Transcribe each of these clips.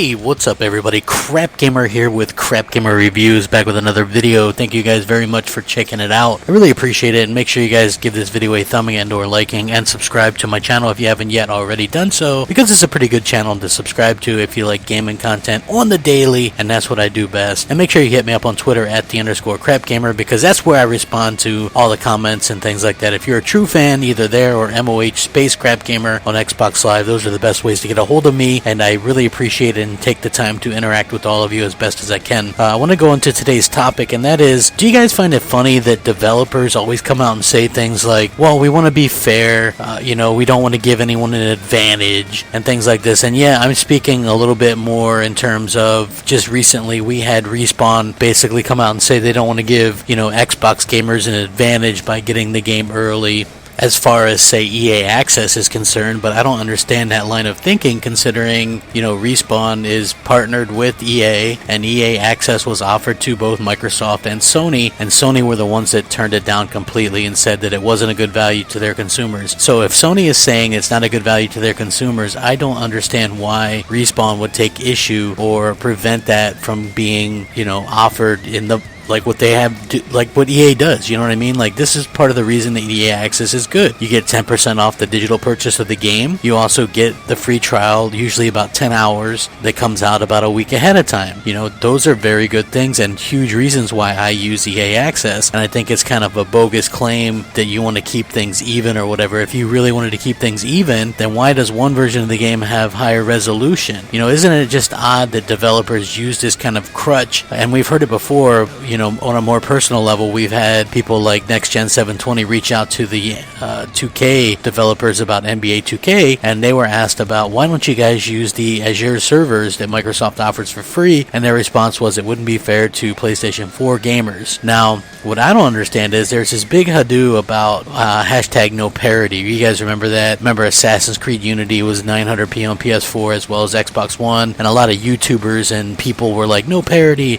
Hey, what's up everybody? Crapgamer here with Crapgamer Reviews, back with another video. Thank you guys very much for checking it out. I really appreciate it, and make sure you guys give this video a thumbing and or liking, and subscribe to my channel if you haven't yet already done so, because it's a pretty good channel to subscribe to if you like gaming content on the daily, and that's what I do best. And make sure you hit me up on Twitter at @_Crapgamer, because that's where I respond to all the comments and things like that. If you're a true fan, either there or MOH space Crapgamer on Xbox Live, those are the best ways to get a hold of me, and I really appreciate it and take the time to interact with all of you as best as I can. I want to go into today's topic, and that is, do you guys find it funny that developers always come out and say things like, well, we want to be fair, we don't want to give anyone an advantage, and things like this? And yeah, I'm speaking a little bit more in terms of just recently we had Respawn basically come out and say they don't want to give, Xbox gamers an advantage by getting the game early, as far as, say, EA Access is concerned, but I don't understand that line of thinking, considering, Respawn is partnered with EA, and EA Access was offered to both Microsoft and Sony were the ones that turned it down completely and said that it wasn't a good value to their consumers. So if Sony is saying it's not a good value to their consumers, I don't understand why Respawn would take issue or prevent that from being, offered in the like what they have, like what EA does, you know what I mean? Like, this is part of the reason that EA Access is good. You get 10% off the digital purchase of the game. You also get the free trial, usually about 10 hours, that comes out about a week ahead of time. Those are very good things and huge reasons why I use EA Access, and I think it's kind of a bogus claim that you want to keep things even or whatever. If you really wanted to keep things even, then why does one version of the game have higher resolution? Isn't it just odd that developers use this kind of crutch? And we've heard it before, on a more personal level. We've had people like NextGen 720 reach out to the 2K developers about NBA 2K, and they were asked about, why don't you guys use the Azure servers that Microsoft offers for free? And their response was, it wouldn't be fair to PlayStation 4 gamers. Now, what I don't understand is there's this big hado about hashtag no parity. You guys remember that? Remember Assassin's Creed Unity was 900p on PS4 as well as Xbox One, and a lot of YouTubers and people were like, no parity,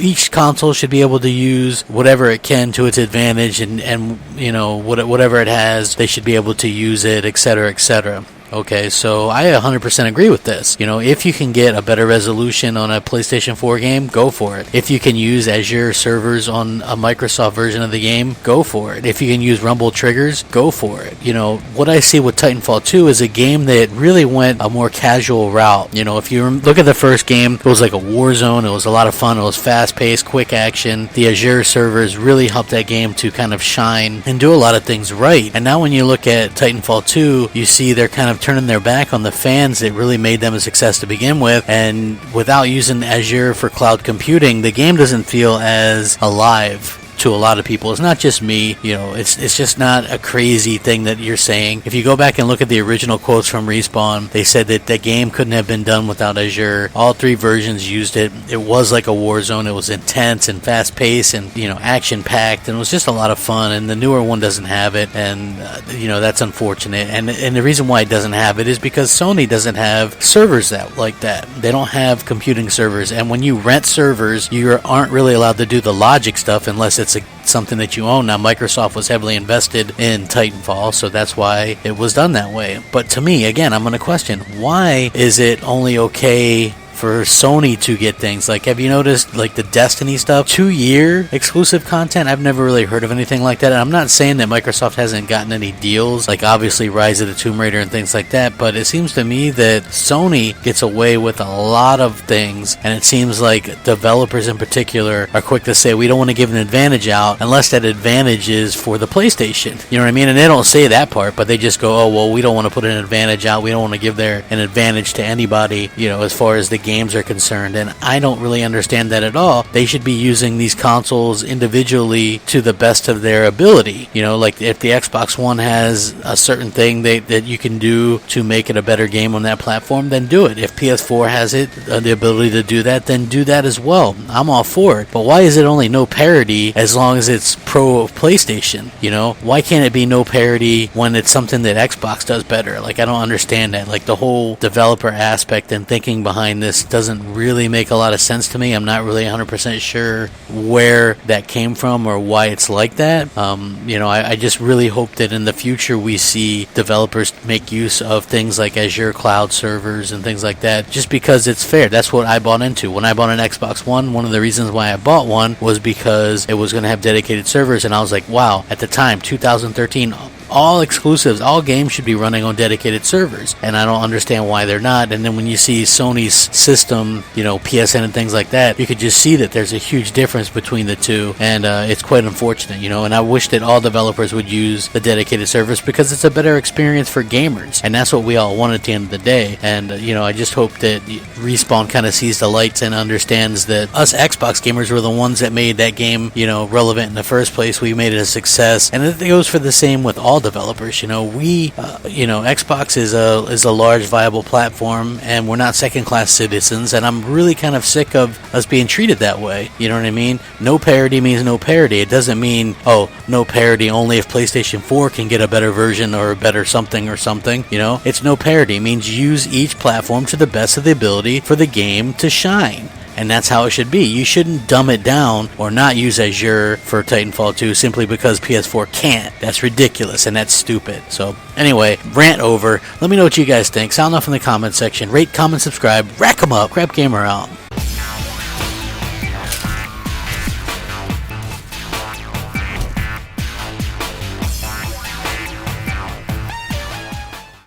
each console should be able to use whatever it can to its advantage, and whatever it has, they should be able to use it, etc., etc. Okay, so I 100% agree with this. If you can get a better resolution on a PlayStation 4 game, go for it. If you can use Azure servers on a Microsoft version of the game, go for it. If you can use Rumble triggers, go for it. What I see with Titanfall 2 is a game that really went a more casual route. If you look at the first game, it was like a war zone. It was a lot of fun. It was fast-paced, quick action. The Azure servers really helped that game to kind of shine and do a lot of things right. And now when you look at Titanfall 2, you see they're kind of turning their back on the fans that really made them a success to begin with, and without using Azure for cloud computing, the game doesn't feel as alive to a lot of people. It's not just me, it's just not a crazy thing that you're saying. If you go back and look at the original quotes from Respawn, they said that the game couldn't have been done without Azure. All three versions used it. It was like a war zone. It was intense and fast paced and action packed, and it was just a lot of fun. And the newer one doesn't have it, and that's unfortunate. And the reason why it doesn't have it is because Sony doesn't have servers like that. They don't have computing servers, and when you rent servers, you aren't really allowed to do the logic stuff unless it's something that you own. Now, Microsoft was heavily invested in Titanfall, so that's why it was done that way. But to me, again, I'm going to question, why is it only okay for Sony to get things? Like, have you noticed, like, the Destiny stuff, 2-year exclusive content? I've never really heard of anything like that. And I'm not saying that Microsoft hasn't gotten any deals, like obviously Rise of the Tomb Raider and things like that, but it seems to me that Sony gets away with a lot of things, and it seems like developers in particular are quick to say, we don't want to give an advantage out unless that advantage is for the PlayStation. You know what I mean? And they don't say that part, but they just go, oh, well, we don't want to put an advantage out. We don't want to give an advantage to anybody, as far as the games are concerned. And I don't really understand that at all. They should be using these consoles individually to the best of their ability. Like if the Xbox One has a certain thing that you can do to make it a better game on that platform, then do it. If PS4 has the ability to do that, then do that as well. I'm all for it. But why is it only no parity as long as it's pro PlayStation? Why can't it be no parity when it's something that Xbox does better? Like, I don't understand that. Like, the whole developer aspect and thinking behind this just doesn't really make a lot of sense to me. I'm not really 100% sure where that came from or why it's like that. I just really hope that in the future we see developers make use of things like Azure cloud servers and things like that, just because it's fair. That's what I bought into. When I bought an Xbox One, one of the reasons why I bought one was because it was going to have dedicated servers, and I was like, wow, at the time, 2013, all exclusives, all games should be running on dedicated servers, and I don't understand why they're not. And then when you see Sony's system, PSN and things like that, you could just see that there's a huge difference between the two, and it's quite unfortunate, and I wish that all developers would use the dedicated servers, because it's a better experience for gamers, and that's what we all want at the end of the day. And I just hope that Respawn kind of sees the lights and understands that us Xbox gamers were the ones that made that game, relevant in the first place. We made it a success, and it goes for the same with all developers. Xbox is a large viable platform, and we're not second-class citizens, and I'm really kind of sick of us being treated that way. You know what I mean? No parity means no parity. It doesn't mean, no parity only if PlayStation 4 can get a better version or a better something or something. It's no parity. It means use each platform to the best of the ability for the game to shine. And that's how it should be. You shouldn't dumb it down or not use Azure for Titanfall 2 simply because PS4 can't. That's ridiculous and that's stupid. So anyway, rant over. Let me know what you guys think. Sound off in the comment section. Rate, comment, subscribe. Rack 'em up. Crapgamer out.